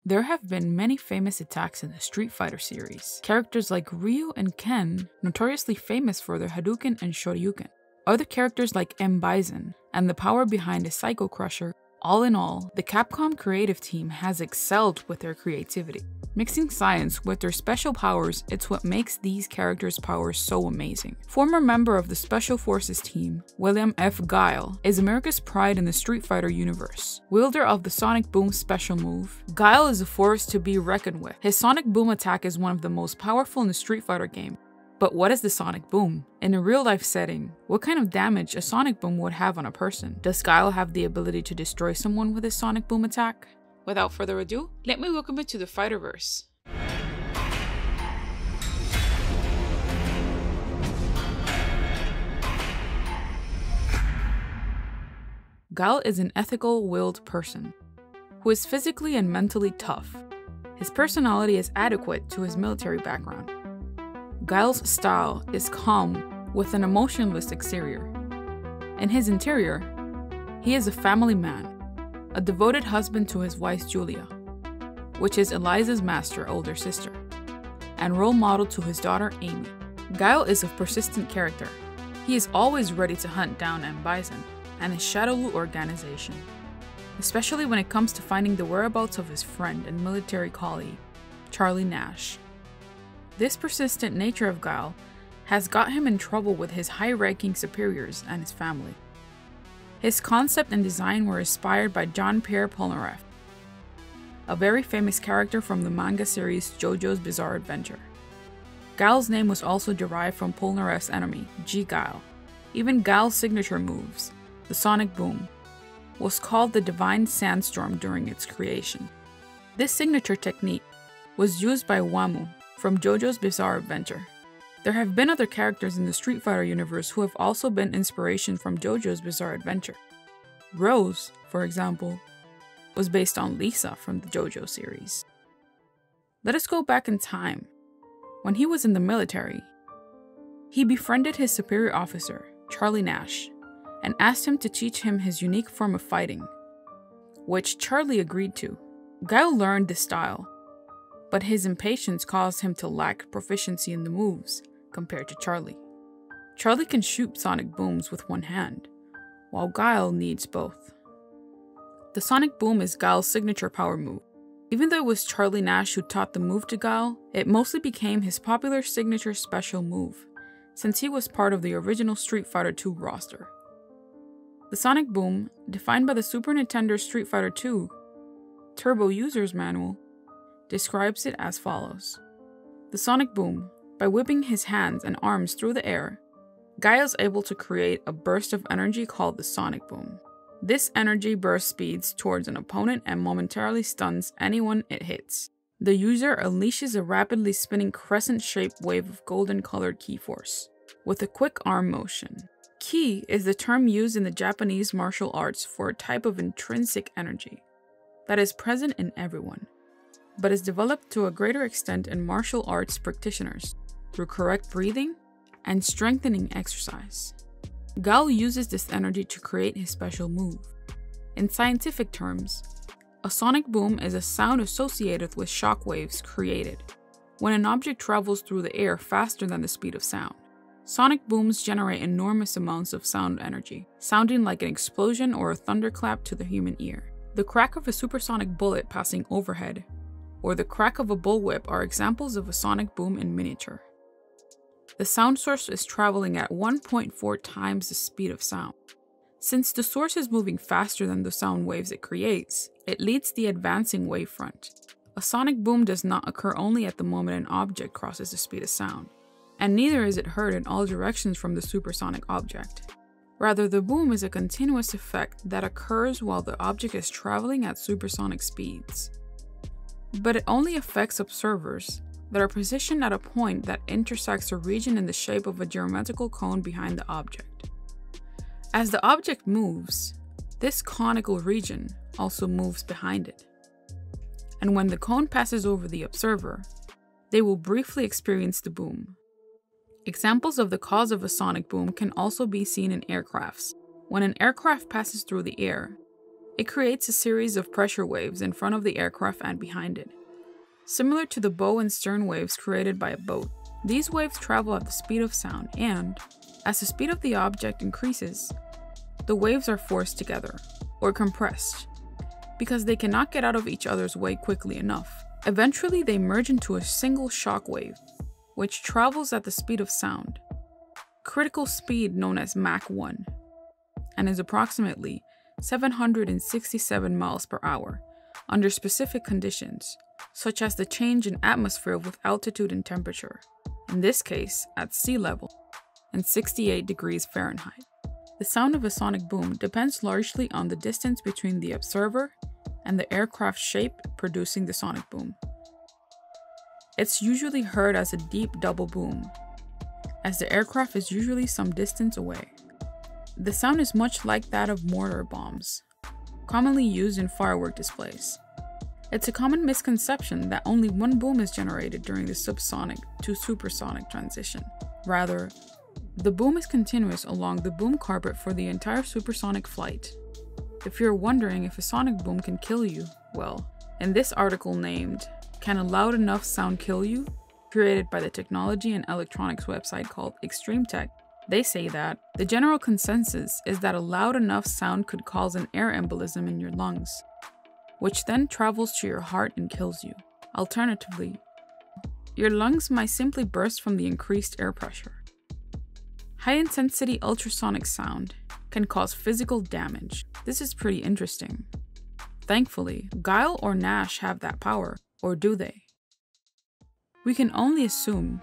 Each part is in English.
There have been many famous attacks in the Street Fighter series. Characters like Ryu and Ken, notoriously famous for their Hadouken and Shoryuken. Other characters like M. Bison, and the power behind a Psycho Crusher. All in all, the Capcom creative team has excelled with their creativity. Mixing science with their special powers, it's what makes these characters' powers so amazing. Former member of the Special Forces team, William F. Guile, is America's pride in the Street Fighter universe. Wielder of the Sonic Boom special move, Guile is a force to be reckoned with. His Sonic Boom attack is one of the most powerful in the Street Fighter game. But what is the Sonic Boom? In a real-life setting, what kind of damage a Sonic Boom would have on a person? Does Guile have the ability to destroy someone with his Sonic Boom attack? Without further ado, let me welcome you to the Fighterverse. Guile is an ethical-willed person who is physically and mentally tough. His personality is adequate to his military background. Guile's style is calm with an emotionless exterior. In his interior, he is a family man, a devoted husband to his wife Julia, which is Eliza's master older sister, and role model to his daughter Amy. Guile is a persistent character. He is always ready to hunt down M. Bison and his Shadowloo organization, especially when it comes to finding the whereabouts of his friend and military colleague, Charlie Nash. This persistent nature of Guile has got him in trouble with his high-ranking superiors and his family. His concept and design were inspired by Jean-Pierre Polnareff, a very famous character from the manga series JoJo's Bizarre Adventure. Guile's name was also derived from Polnareff's enemy, G-Guile. Even Guile's signature moves, the Sonic Boom, was called the Divine Sandstorm during its creation. This signature technique was used by Wamu from JoJo's Bizarre Adventure. There have been other characters in the Street Fighter universe who have also been inspiration from JoJo's Bizarre Adventure. Rose, for example, was based on Lisa from the JoJo series. Let us go back in time. When he was in the military, he befriended his superior officer, Charlie Nash, and asked him to teach him his unique form of fighting, which Charlie agreed to. Guile learned this style, but his impatience caused him to lack proficiency in the moves compared to Charlie. Charlie can shoot Sonic Booms with one hand, while Guile needs both. The Sonic Boom is Guile's signature power move. Even though it was Charlie Nash who taught the move to Guile, it mostly became his popular signature special move, since he was part of the original Street Fighter II roster. The Sonic Boom, defined by the Super Nintendo Street Fighter II Turbo User's Manual, describes it as follows. The Sonic Boom, by whipping his hands and arms through the air, Guile is able to create a burst of energy called the Sonic Boom. This energy burst speeds towards an opponent and momentarily stuns anyone it hits. The user unleashes a rapidly spinning crescent-shaped wave of golden-colored ki force, with a quick arm motion. Ki is the term used in the Japanese martial arts for a type of intrinsic energy that is present in everyone, but is developed to a greater extent in martial arts practitioners through correct breathing and strengthening exercise. Guile uses this energy to create his special move. In scientific terms, a sonic boom is a sound associated with shock waves created when an object travels through the air faster than the speed of sound. Sonic booms generate enormous amounts of sound energy, sounding like an explosion or a thunderclap to the human ear. The crack of a supersonic bullet passing overhead or the crack of a bullwhip are examples of a sonic boom in miniature. The sound source is traveling at 1.4 times the speed of sound. Since the source is moving faster than the sound waves it creates, it leads the advancing wavefront. A sonic boom does not occur only at the moment an object crosses the speed of sound, and neither is it heard in all directions from the supersonic object. Rather, the boom is a continuous effect that occurs while the object is traveling at supersonic speeds. But it only affects observers that are positioned at a point that intersects a region in the shape of a geometrical cone behind the object. As the object moves, this conical region also moves behind it. And when the cone passes over the observer, they will briefly experience the boom. Examples of the cause of a sonic boom can also be seen in aircrafts. When an aircraft passes through the air, It creates a series of pressure waves in front of the aircraft and behind it, similar to the bow and stern waves created by a boat. These waves travel at the speed of sound, and as the speed of the object increases, the waves are forced together, or compressed, because they cannot get out of each other's way quickly enough. Eventually, they merge into a single shock wave, which travels at the speed of sound, critical speed known as Mach 1, and is approximately 767 miles per hour under specific conditions, such as the change in atmosphere with altitude and temperature, in this case at sea level, and 68 degrees Fahrenheit. The sound of a sonic boom depends largely on the distance between the observer and the aircraft's shape producing the sonic boom. It's usually heard as a deep double boom, as the aircraft is usually some distance away. The sound is much like that of mortar bombs, commonly used in firework displays. It's a common misconception that only one boom is generated during the subsonic to supersonic transition. Rather, the boom is continuous along the boom carpet for the entire supersonic flight. If you're wondering if a sonic boom can kill you, well, in this article named "Can a Loud Enough Sound Kill You?" created by the technology and electronics website called Extreme Tech, they say that the general consensus is that a loud enough sound could cause an air embolism in your lungs, which then travels to your heart and kills you. Alternatively, your lungs might simply burst from the increased air pressure. High-intensity ultrasonic sound can cause physical damage. This is pretty interesting. Thankfully, Guile or Nash have that power, or do they? We can only assume,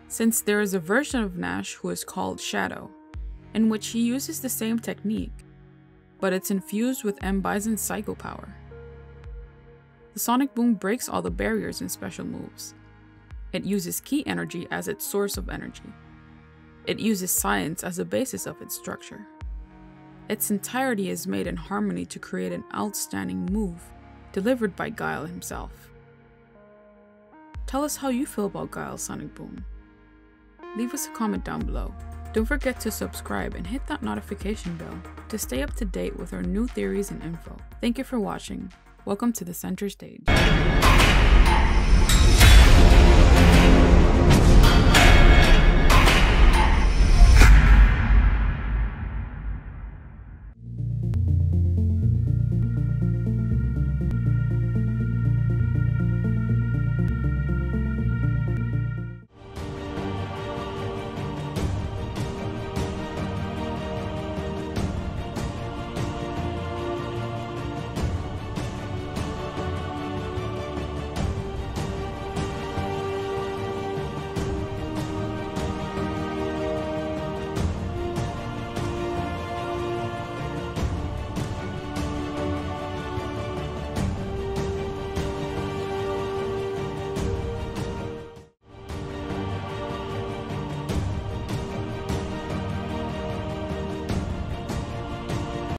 since there is a version of Nash who is called Shadow, in which he uses the same technique, but it's infused with M. Bison's psycho power. The sonic boom breaks all the barriers in special moves. It uses ki energy as its source of energy. It uses science as the basis of its structure. Its entirety is made in harmony to create an outstanding move, delivered by Guile himself. Tell us how you feel about Guile's sonic boom. Leave us a comment down below. Don't forget to subscribe and hit that notification bell to stay up to date with our new theories and info. Thank you for watching. Welcome to the center stage.